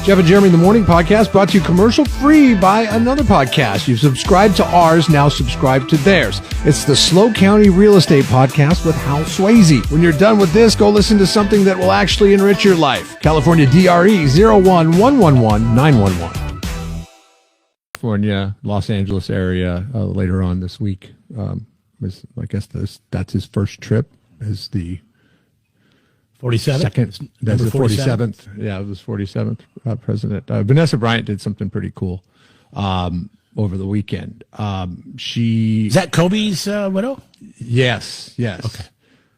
Jeff and Jeremy in the Morning podcast brought to you commercial free by another podcast. You've subscribed to ours, now subscribe to theirs. It's the Slow County Real Estate Podcast with Hal Swayze. When you're done with this, go listen to something that will actually enrich your life. California DRE 01111 California, Los Angeles area later on this week. I guess that's his first trip as the 47th? Second, that's the 47th. Yeah, it was 47th president. Vanessa Bryant did something pretty cool over the weekend. Is that Kobe's widow? Yes. Okay.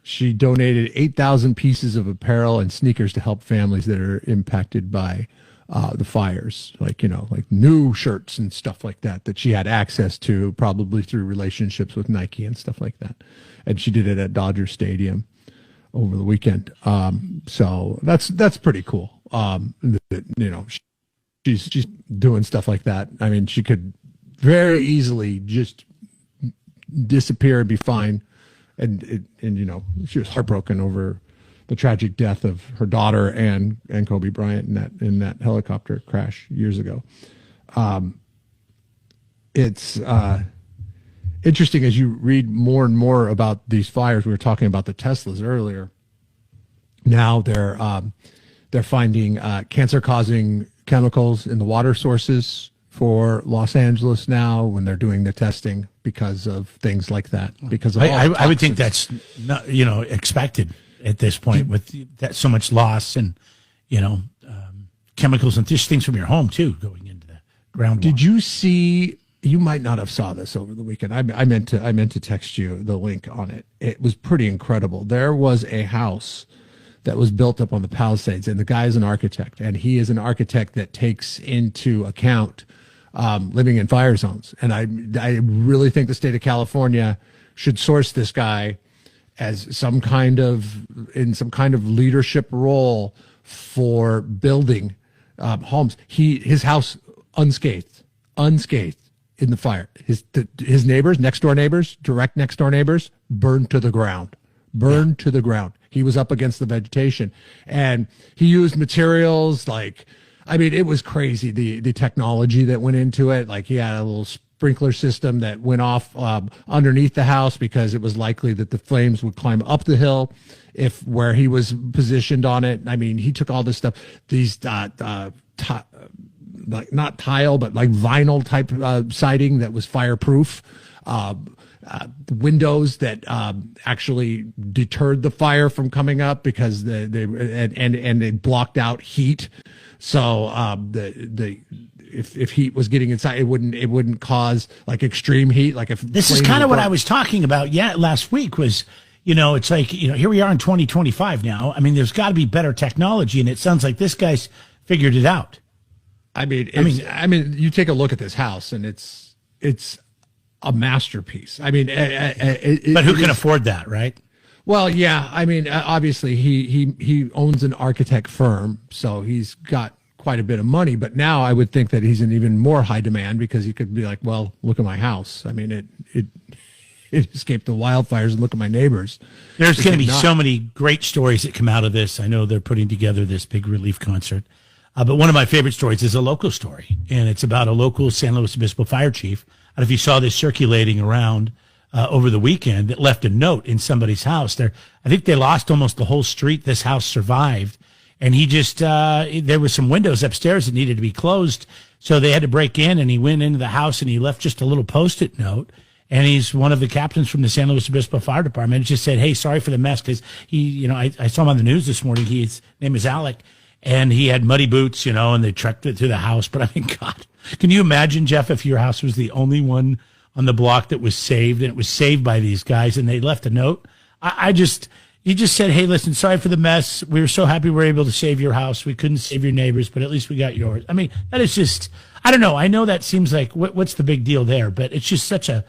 She donated 8,000 pieces of apparel and sneakers to help families that are impacted by the fires, like new shirts and stuff like that she had access to, probably through relationships with Nike and stuff like that. And she did it at Dodger Stadium over the weekend. So that's pretty cool. She's doing stuff like that. I mean, she could very easily just disappear and be fine. And she was heartbroken over the tragic death of her daughter and Kobe Bryant in that helicopter crash years ago. It's interesting as you read more and more about these fires. We were talking about the Teslas earlier. Now they're finding cancer-causing chemicals in the water sources for Los Angeles now when they're doing the testing because of things like that. Because of I would think that's not, expected at this point with that so much loss and chemicals and just things from your home too going into the groundwater. Did you see? You might not have saw this over the weekend. I meant to text you the link on it. It was pretty incredible. There was a house that was built up on the Palisades, and the guy is an architect, and he is an architect that takes into account living in fire zones. And I really think the state of California should source this guy as in some kind of leadership role for building homes. His house unscathed in the fire. His next door neighbors, direct next door neighbors, burned to the ground. To the ground. He was up against the vegetation, and he used materials it was crazy. The technology that went into it. Like, he had a little sprinkler system that went off underneath the house because it was likely that the flames would climb up the hill where he was positioned on it. I mean, he took all this stuff, these not tile, but like vinyl type siding that was fireproof, windows that actually deterred the fire from coming up because they blocked out heat. So if heat was getting inside, it wouldn't cause like extreme heat. Like if this is kind of what I was talking about. Yeah, last week was. It's like, here we are in 2025 now. I mean, there's got to be better technology, and it sounds like this guy's figured it out. I mean, you take a look at this house, and it's a masterpiece. I mean, but who can afford that, right? Well, yeah. I mean, obviously, he owns an architect firm, so he's got quite a bit of money. But now I would think that he's in even more high demand because he could be like, well, look at my house. I mean, it escaped the wildfires, and look at my neighbors. There's going to be so many great stories that come out of this. I know they're putting together this big relief concert. But one of my favorite stories is a local story, and it's about a local San Luis Obispo fire chief. I don't know if you saw this circulating around over the weekend that left a note in somebody's house. I think they lost almost the whole street. This house survived, and he just there were some windows upstairs that needed to be closed, so they had to break in, and he went into the house, and he left just a little Post-it note. And he's one of the captains from the San Luis Obispo Fire Department. It just said, hey, sorry for the mess, because I saw him on the news this morning. His name is Alec, and he had muddy boots, and they trekked it to the house. But I mean, God, can you imagine, Jeff, if your house was the only one on the block that was saved, and it was saved by these guys, and they left a note? He just said, hey, listen, sorry for the mess. We were so happy we were able to save your house. We couldn't save your neighbors, but at least we got yours. I mean, that is just, I don't know. I know that seems like, what's the big deal there? But it's just such a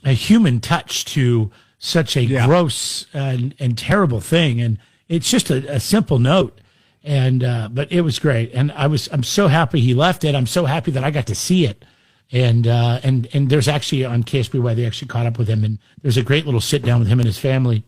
human touch to such a gross and terrible thing. And it's just a simple note. And, but it was great. And I'm so happy he left it. I'm so happy that I got to see it. And there's actually on KSBY, they actually caught up with him, and there's a great little sit down with him and his family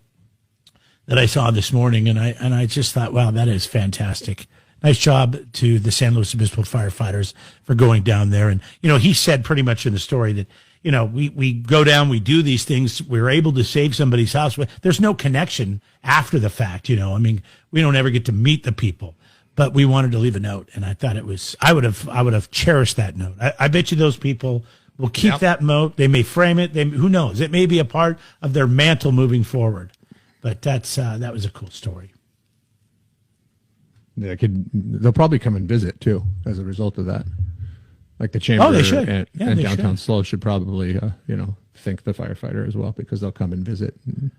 that I saw this morning. And I just thought, wow, that is fantastic nice job to the San Luis Obispo firefighters for going down there. And, he said pretty much in the story that, we go down, we do these things, we're able to save somebody's house. There's no connection after the fact, we don't ever get to meet the people, but we wanted to leave a note. And I thought I would have cherished that note. I bet you those people will keep that note. They may frame it. Who knows? It may be a part of their mantle moving forward, but that was a cool story. They'll probably come and visit too as a result of that. Like the chamber and downtown Slow should probably, thank the firefighter as well, because they'll come and visit and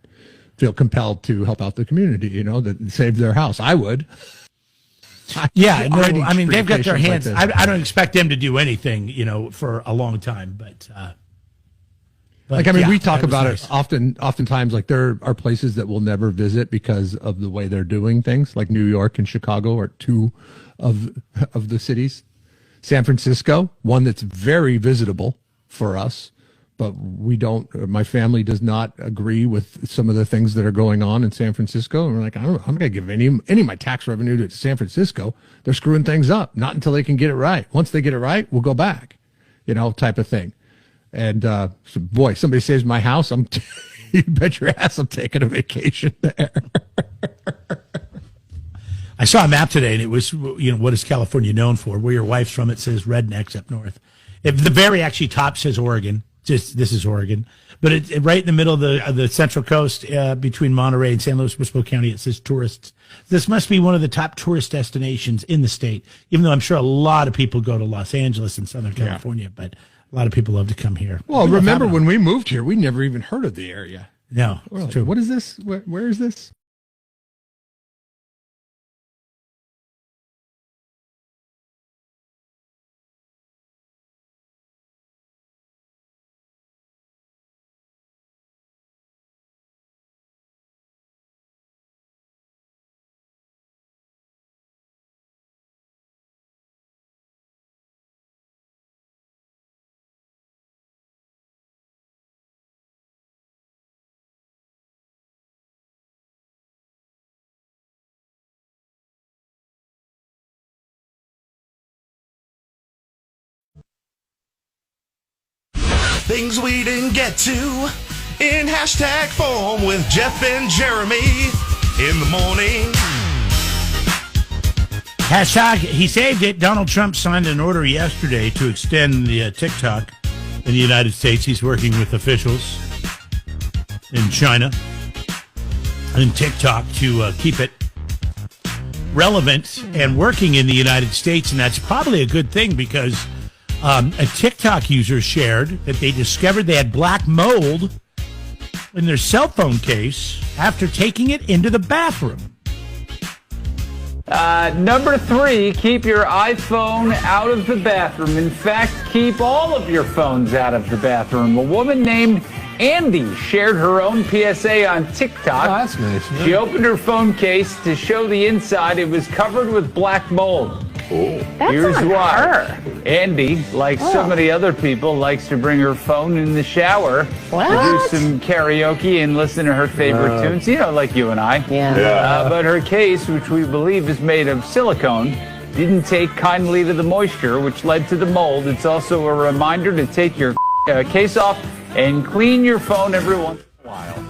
feel compelled to help out the community, that saved their house. I would. Yeah, no, they've got their hands. Like I don't expect them to do anything, for a long time, but we talk about it oftentimes, like there are places that we'll never visit because of the way they're doing things, like New York and Chicago are two of the cities. San Francisco, one that's very visitable for us, but my family does not agree with some of the things that are going on in San Francisco. And we're like, I'm going to give any of my tax revenue to San Francisco. They're screwing things up, not until they can get it right. Once they get it right, we'll go back, type of thing. And, somebody saves my house. You bet your ass I'm taking a vacation there. I saw a map today, and it was, what is California known for? Where your wife's from, it says rednecks up north. The very actually top says Oregon. This is Oregon. But it right in the middle of the Central Coast, between Monterey and San Luis Obispo County, it says tourists. This must be one of the top tourist destinations in the state, even though I'm sure a lot of people go to Los Angeles and Southern California, but a lot of people love to come here. Well, remember when we moved here, we never even heard of the area. No, it's true. What is this? Where is this? Things we didn't get to in hashtag form with Jeff and Jeremy in the morning. Hashtag, he saved it. Donald Trump signed an order yesterday to extend the TikTok in the United States. He's working with officials in China and TikTok to keep it relevant and working in the United States. And that's probably a good thing because a TikTok user shared that they discovered they had black mold in their cell phone case after taking it into the bathroom. Number 3, keep your iPhone out of the bathroom. In fact, keep all of your phones out of the bathroom. A woman named Andy shared her own PSA on TikTok. Oh, that's nice. Yeah. She opened her phone case to show the inside. It was covered with black mold. Here's why. Her. Andy, like so many other people, likes to bring her phone in the shower to do some karaoke and listen to her favorite tunes, like you and I. Yeah. But her case, which we believe is made of silicone, didn't take kindly to the moisture, which led to the mold. It's also a reminder to take your case off and clean your phone every once in a while.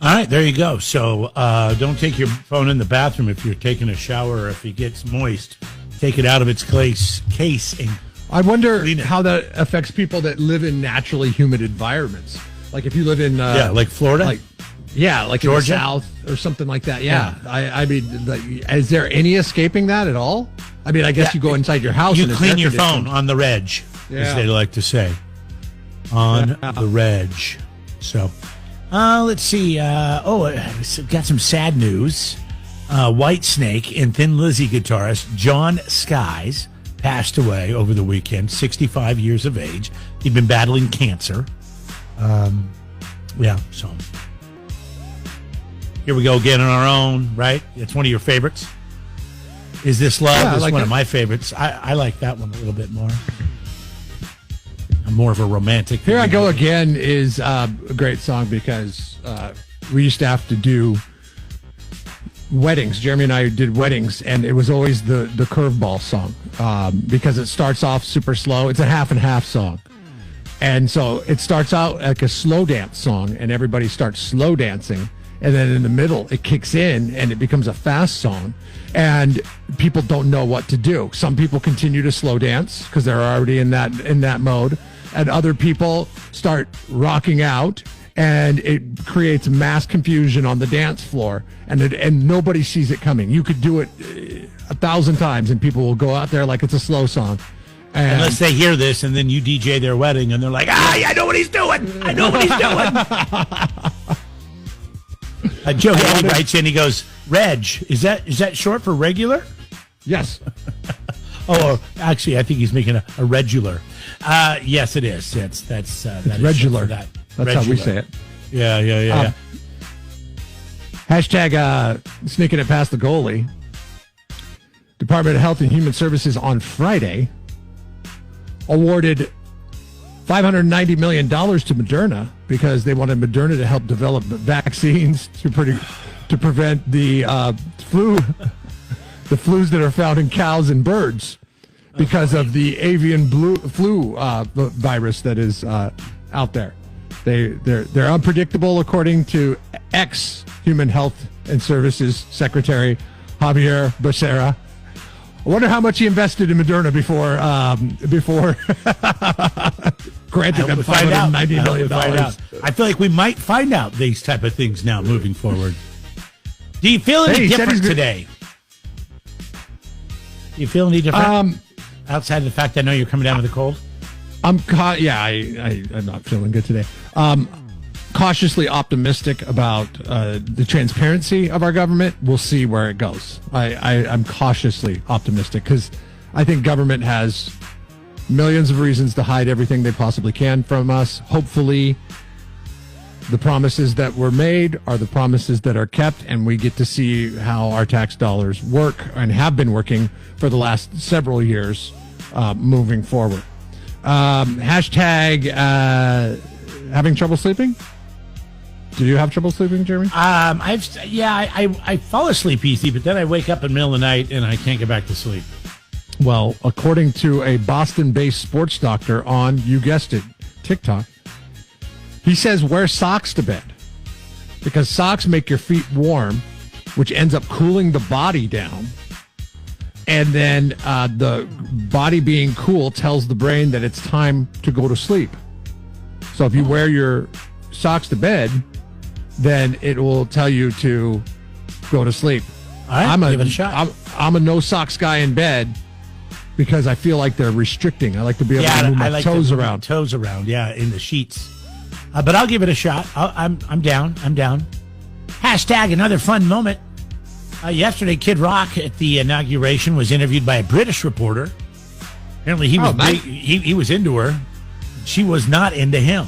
All right, there you go. So don't take your phone in the bathroom if you're taking a shower or if it gets moist. Take it out of its case. And I wonder how that affects people that live in naturally humid environments. Like if you live in... like Florida? Like Georgia? In the South or something like that. Yeah. I mean, is there any escaping that at all? I mean, I guess you go inside your house you and clean your phone on the reg, as they like to say. On the reg. So... let's see. Got some sad news. Whitesnake and Thin Lizzy guitarist John Skies passed away over the weekend, 65 years of age. He'd been battling cancer. So here we go again on our own, right? It's one of your favorites. Is This Love? Yeah, It's like one of my favorites. I like that one a little bit more. I'm more of a romantic. Here I Go Again is a great song because we used to have to do weddings. Jeremy and I did weddings, and it was always the curveball song because it starts off super slow. It's a half and half song. And so it starts out like a slow dance song, and everybody starts slow dancing. And then in the middle, it kicks in, and it becomes a fast song. And people don't know what to do. Some people continue to slow dance because they're already in that mode. And other people start rocking out, and it creates mass confusion on the dance floor. And nobody sees it coming. You could do it 1,000 times, and people will go out there like it's a slow song. Unless they hear this and then you DJ their wedding and they're like, I know what he's doing. I know what he's doing. Joe Haley writes in, he goes, Reg, is that short for regular? Yes. Actually, I think he's making a regular. Yes, it is. That's regular. That. That's regular. how we say it. Yeah. Hashtag sneaking it past the goalie. Department of Health and Human Services on Friday awarded $590 million to Moderna because they wanted Moderna to help develop vaccines to prevent the flus that are found in cows and birds because of the avian flu virus that is out there. They're unpredictable, according to ex-Human Health and Services Secretary Javier Becerra. I wonder how much he invested in Moderna before granting them $590 million. I feel like we might find out these type of things now moving forward. Do you feel any different today? Do you feel any different? Outside the fact I know you're coming down with a cold? I'm not feeling good today. Cautiously optimistic about the transparency of our government. We'll see where it goes. I'm cautiously optimistic because I think government has millions of reasons to hide everything they possibly can from us. Hopefully, the promises that were made are the promises that are kept, and we get to see how our tax dollars work and have been working for the last several years moving forward. Hashtag having trouble sleeping? Did you have trouble sleeping, Jeremy? I fall asleep easy, but then I wake up in the middle of the night and I can't get back to sleep. Well, according to a Boston-based sports doctor on, you guessed it, TikTok, he says wear socks to bed because socks make your feet warm, which ends up cooling the body down. And then the body being cool tells the brain that it's time to go to sleep. So if you wear your socks to bed, then it will tell you to go to sleep. All right, give it a shot. I'm a no socks guy in bed because I feel like they're restricting. I like to be able to move my toes around. Toes around, in the sheets. But I'll give it a shot. I'm down. Hashtag another fun moment. Yesterday, Kid Rock at the inauguration was interviewed by a British reporter. Apparently, he was into her. She was not into him.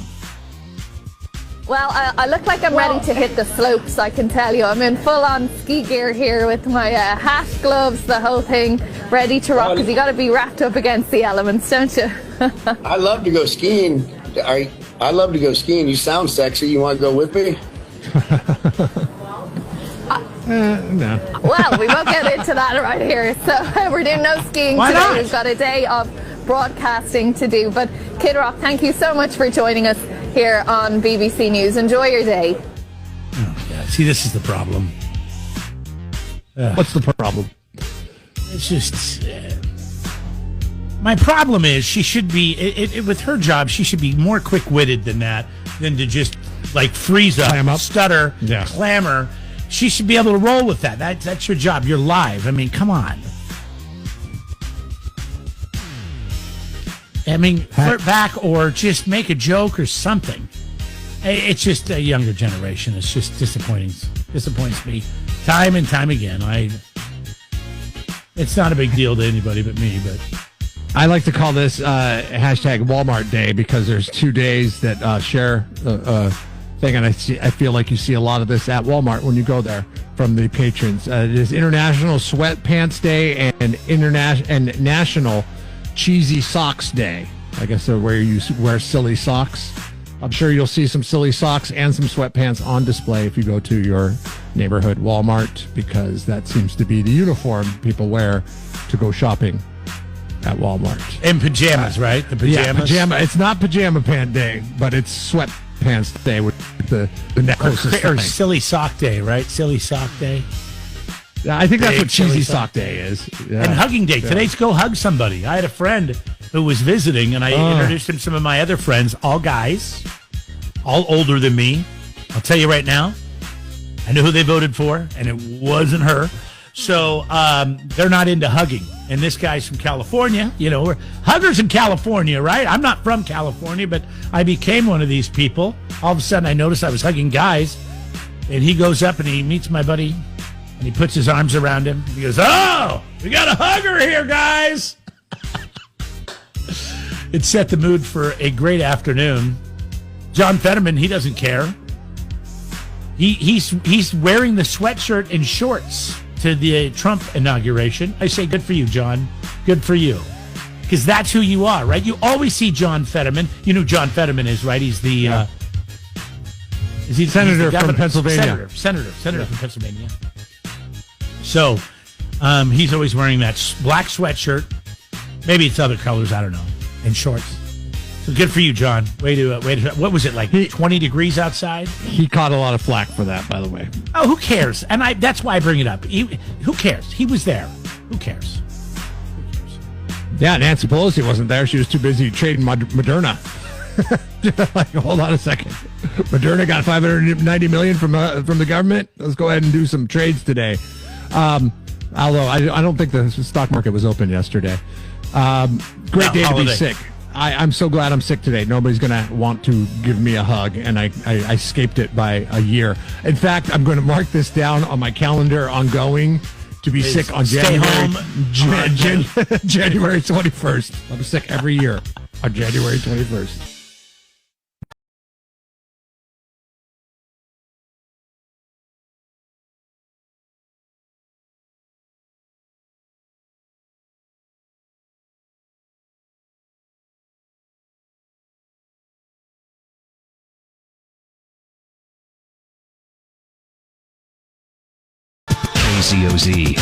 Well, I look like I'm ready to hit the slopes, I can tell you. I'm in full-on ski gear here with my hat, gloves, the whole thing, ready to rock, because you got to be wrapped up against the elements, don't you? I love to go skiing. I love to go skiing. You sound sexy. You want to go with me? No. Well, we won't get into that right here. So we're doing no skiing Why today. not? We've got a day of broadcasting to do. But Kid Rock, thank you so much for joining us here on BBC News. Enjoy your day. Oh, yeah. See, this is the problem. What's the problem? It's just... my problem is she should be... with her job, she should be more quick-witted than that, than to just, freeze up, stutter, clamor. She should be able to roll with that. That's your job. You're live. I mean, come on. Flirt back or just make a joke or something. It's just a younger generation. It's just disappoints me time and time again. It's not a big deal to anybody but me, but I like to call this hashtag Walmart Day because there's 2 days that share thing, and I feel like you see a lot of this at Walmart when you go there from the patrons. It is International Sweatpants Day and National Cheesy Socks Day. I guess where you wear silly socks. I'm sure you'll see some silly socks and some sweatpants on display if you go to your neighborhood Walmart, because that seems to be the uniform people wear to go shopping at Walmart. And pajamas, right? The pajamas? Yeah, pajama. It's not pajama pant day, but it's sweatpants day with the neck closest Or thing. silly sock day, right? Silly sock day. Yeah, I think that's Big what cheesy silly sock day is. Yeah. And hugging day. Today's go hug somebody. I had a friend who was visiting, and I introduced him to some of my other friends, all guys, all older than me. I'll tell you right now, I knew who they voted for, and it wasn't her. So they're not into hugging. And this guy's from California. You know, we're huggers in California, right? I'm not from California, but I became one of these people. All of a sudden, I noticed I was hugging guys, and he goes up and he meets my buddy, and he puts his arms around him. He goes, "Oh, we got a hugger here, guys." It set the mood for a great afternoon. John Fetterman, he doesn't care. He's wearing the sweatshirt and shorts to the Trump inauguration. I say, good for you, John. Good for you. Because that's who you are, right? You always see John Fetterman. You know who John Fetterman is, right? He's the Senator from Pennsylvania. Senator from Pennsylvania. So he's always wearing that black sweatshirt. Maybe it's other colors, I don't know, and shorts. So good for you, John. Way to what was it, like 20 degrees outside? He caught a lot of flack for that, by the way. Oh, who cares? And that's why I bring it up. Who cares? He was there. Who cares? Yeah, Nancy Pelosi wasn't there. She was too busy trading Moderna. Like, hold on a second. Moderna got $590 million from the government. Let's go ahead and do some trades today. Although I don't think the stock market was open yesterday. Great day to be sick. I'm so glad I'm sick today. Nobody's going to want to give me a hug, and I escaped it by a year. In fact, I'm going to mark this down on my calendar ongoing to be sick on January 21st. I'm sick every year on January 21st. KCOZ.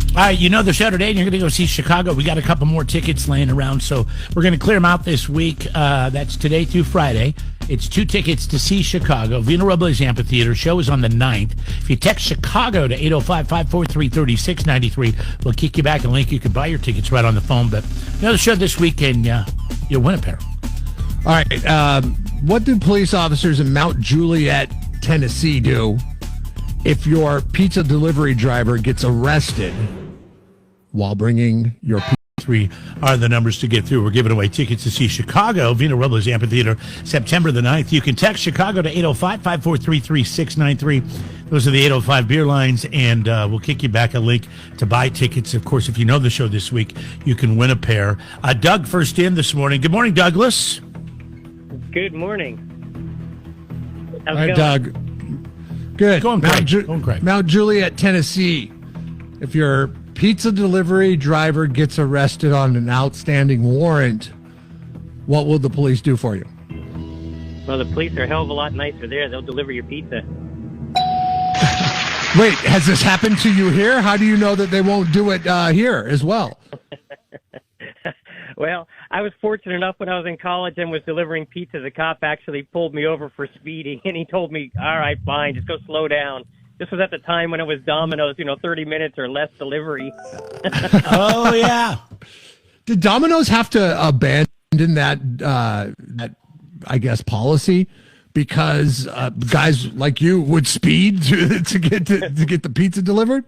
All right, you know the show today, and you're going to go see Chicago. We got a couple more tickets laying around, so we're going to clear them out this week. That's today through Friday. It's 2 tickets to see Chicago. Vina Robles Amphitheater. Show is on the 9th. If you text Chicago to 805-543-3693, we'll kick you back a link. You can buy your tickets right on the phone. But you know the show this weekend, you'll win a pair. All right. What do police officers in Mount Juliet, Tennessee do if your pizza delivery driver gets arrested while bringing your pizza? 3 are the numbers to get through. We're giving away tickets to see Chicago, Vina Robles Amphitheater, September the 9th. You can text Chicago to 805-543-3693. Those are the 805 beer lines, and we'll kick you back a link to buy tickets. Of course, if you know the show this week, you can win a pair. Doug first in this morning. Good morning, Douglas. Good morning. All right, Doug. Good. Going great. Mount Juliet, Tennessee. If your pizza delivery driver gets arrested on an outstanding warrant, what will the police do for you? Well, the police are a hell of a lot nicer there. They'll deliver your pizza. Wait, has this happened to you here? How do you know that they won't do it here as well? Well, I was fortunate enough when I was in college and was delivering pizza. The cop actually pulled me over for speeding, and he told me, all right, fine, just go slow down. This was at the time when it was Domino's, 30 minutes or less delivery. Oh, yeah. Did Domino's have to abandon that I guess, policy because guys like you would speed to get the pizza delivered?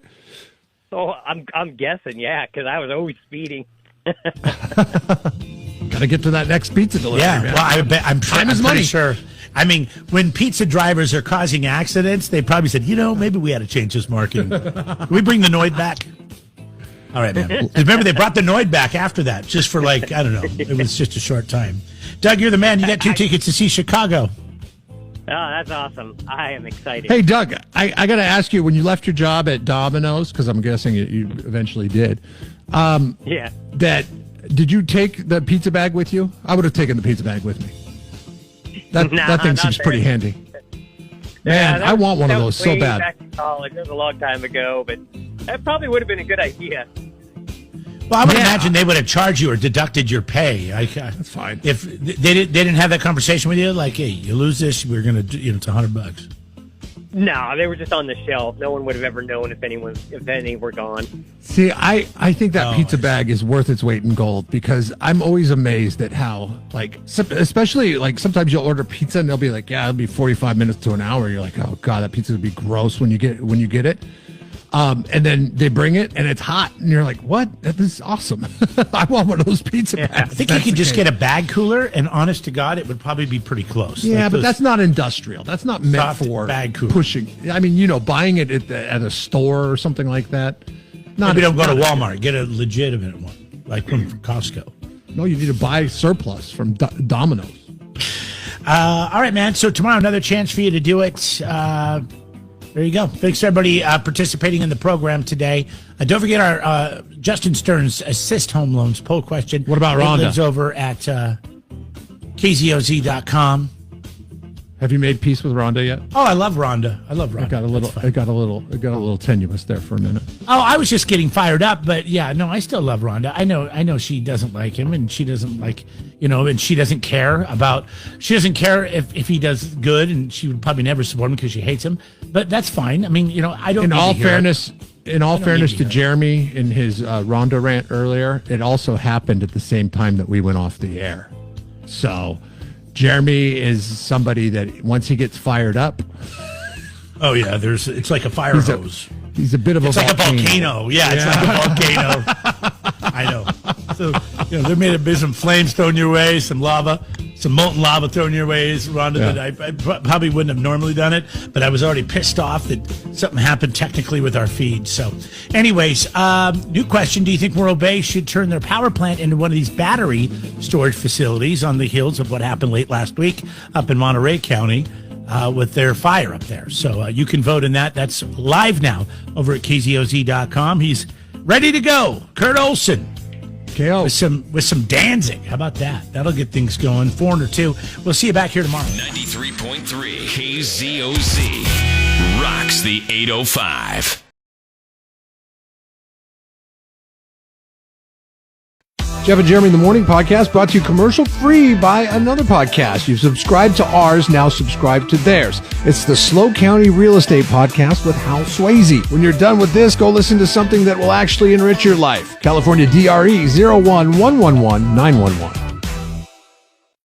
So I'm guessing, yeah, because I was always speeding. Got to get to that next pizza delivery. Yeah, man. well, I'm pretty sure. I mean, when pizza drivers are causing accidents, they probably said, maybe we had to change this marketing. Can we bring the Noid back? All right, man. Remember, they brought the Noid back after that, just for I don't know. It was just a short time. Doug, you're the man. You got 2 tickets to see Chicago. Oh, that's awesome. I am excited. Hey, Doug, I got to ask you, when you left your job at Domino's, because I'm guessing you eventually did, Yeah. Did you take the pizza bag with you? I would have taken the pizza bag with me. That thing seems pretty handy. Man, I want one of those so bad. Back in college, it was a long time ago, but that probably would have been a good idea. Well, I would imagine they would have charged you or deducted your pay. That's fine. If they didn't have that conversation with you, like, hey, you lose this, we're gonna, it's $100. No, they were just on the shelf. No one would have ever known if any were gone. See, I think that pizza bag is worth its weight in gold because I'm always amazed at how, like, especially like sometimes you'll order pizza and they'll be like, yeah, it'll be 45 minutes to an hour. You're like, oh god, that pizza would be gross when you get it. And then they bring it and it's hot and you're like, what? That is awesome. I want one of those pizza bags. I think you could just get a bag cooler, and honest to God, it would probably be pretty close. Yeah, like, but that's not industrial. That's not meant for bag cooler. Pushing. I mean, buying it at a store or something like that. Maybe don't go to Walmart. Get a legitimate one, like one from Costco. No, you need to buy surplus from Domino's. All right, man. So tomorrow, another chance for you to do it. There you go. Thanks, everybody, participating in the program today. Don't forget our Justin Stearns Assist Home Loans poll question. What about Rhonda? It lives over at kzoz.com. Have you made peace with Rhonda yet? Oh, I love Rhonda. It got a little tenuous there for a minute. Oh, I was just getting fired up, but yeah, no, I still love Rhonda. I know she doesn't like him, and she doesn't like, and she doesn't care if he does good, and she would probably never support him because she hates him. But that's fine. I mean, I don't. In all fairness to Jeremy in his Rhonda rant earlier, it also happened at the same time that we went off the air. So Jeremy is somebody that once he gets fired up. Oh yeah, it's like a fire hose. He's a bit of a volcano. Yeah, it's like a volcano. I know. So, they're made of some flames thrown your way, some lava, some molten lava thrown your way, Rhonda. Yeah. That I probably wouldn't have normally done it, but I was already pissed off that something happened technically with our feed. So, anyways, new question. Do you think Morro Bay should turn their power plant into one of these battery storage facilities on the heels of what happened late last week up in Monterey County? With their fire up there. So you can vote in that. That's live now over at kzoz.com. He's ready to go. Kurt Olson. KO. With some Danzig. How about that? That'll get things going. 402. We'll see you back here tomorrow. 93.3 KZOZ rocks the 805. Jeff and Jeremy in the Morning podcast brought to you commercial free by another podcast. You've subscribed to ours, now subscribe to theirs. It's the Slow County Real Estate Podcast with Hal Swayze. When you're done with this, go listen to something that will actually enrich your life. California DRE 01111 911.